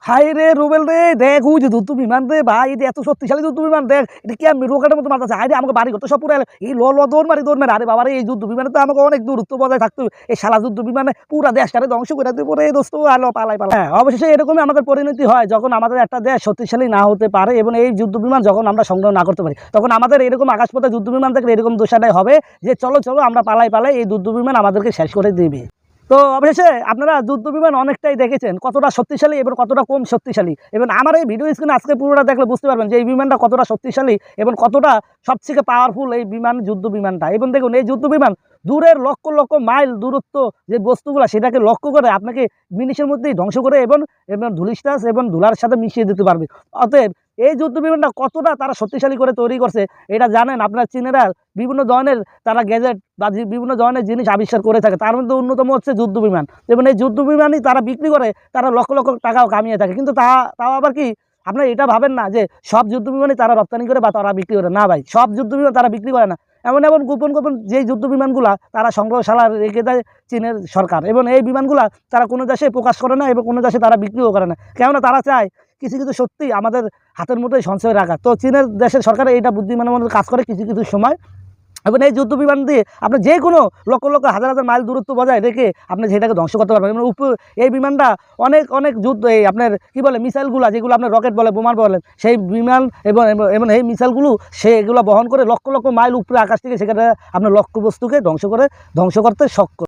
High রে রুবেল রে, দেখ ওই যে যুদ্ধ বিমান রে ভাই, এটা এত শক্তিশালী যুদ্ধ বিমান, দেখ এটা কি আমি রোকেটের মতো মারতেছে। হাই রে, আমাকে বাড়ি করতে সব পুরো এই দৌড় মারি দৌড় মারি। আরে বাবা রে, এই যুদ্ধ বিমানে তো আমাকে অনেক দূরত্ব বজায় থাকতো। এই শালা যুদ্ধ বিমানে পুরা দেশটারে ধ্বংস করে দিতে পারে দোস্ত। আলো পালাই পালাই। হ্যাঁ, অবশেষে এরকমই আমাদের পরিণতি হয় যখন আমাদের একটা দেশ শক্তিশালী না হতে পারে এবং এই যুদ্ধ বিমান যখন আমরা সংগ্রহ না করতে পারি, তখন আমাদের এরকম আকাশপথে যুদ্ধ বিমান দেখলে এরকম দোষাটাই হবে যে চলো চলো আমরা পালাই পালাই, এই যুদ্ধ বিমান আমাদেরকে শেষ করে দেবে। তো অবশেষে আপনারা যুদ্ধ বিমান অনেকটাই দেখেছেন কতটা শক্তিশালী এবং কতটা কম শক্তিশালী, এবং আমার এই ভিডিও স্ক্রিনে আজকে পুরোটা দেখলে বুঝতে পারবেন যে এই বিমানটা কতটা শক্তিশালী এবং কতটা সবথেকে পাওয়ারফুল এই বিমান, যুদ্ধ বিমানটা। এবং দেখুন এই যুদ্ধ বিমান দূরের লক্ষ লক্ষ মাইল দূরত্ব যে বস্তুগুলো সেটাকে লক্ষ্য করে আপনাকে মিনিটের মধ্যেই ধ্বংস করে এবং এবং ধুলিস্টাস এবং ধুলার সাথে মিশিয়ে দিতে পারবে। অতএব এই যুদ্ধ বিমানটা কতটা তারা শক্তিশালী করে তৈরি করছে এটা জানেন আপনার চীনেরা বিভিন্ন ধরনের তারা গ্যাজেট বা বিভিন্ন ধরনের জিনিস আবিষ্কার করে থাকে, তার মধ্যে অন্যতম হচ্ছে যুদ্ধ বিমান। এবং এই যুদ্ধ বিমানই তারা বিক্রি করে, তারা লক্ষ লক্ষ টাকাও কামিয়ে থাকে। কিন্তু তাও আবার কি আপনারা এটা ভাবেন না যে সব যুদ্ধ বিমানই তারা রপ্তানি করে বা তারা বিক্রি করে, না ভাই, সব যুদ্ধ বিমান তারা বিক্রি করে না। এমন এমন গোপন গোপন যেই যুদ্ধ বিমানগুলা তারা সংগ্রহশালা রেখে দেয় চীনের সরকার, এবং এই বিমানগুলা তারা কোনো দেশে প্রকাশ করে না এবং কোনো দেশে তারা বিক্রিও করে না, কেননা তারা চায় কিছু কিছু সত্যি আমাদের হাতের মধ্যেই সঞ্চয় রাখা। তো চীনের দেশের সরকার এইটা বুদ্ধিমানের মধ্যে কাজ করে কিছু কিছু সময়। এবং এই যুদ্ধ বিমান দিয়ে আপনি যে কোনো লক্ষ লক্ষ হাজার হাজার মাইল দূরত্ব বজায় রেখে আপনি সেটাকে ধ্বংস করতে পারবেন। এবং এই বিমানটা অনেক অনেক যুদ্ধ, এই আপনার কী বলে মিসাইলগুলো, যেগুলো আপনার রকেট বলে, বোমার বলেন, সেই বিমান এবং এবং এই মিসাইলগুলো সেগুলো বহন করে লক্ষ লক্ষ মাইল উপরে আকাশ থেকে সেখানে আপনার লক্ষ্যবস্তুকে ধ্বংস করতে সক্ষম।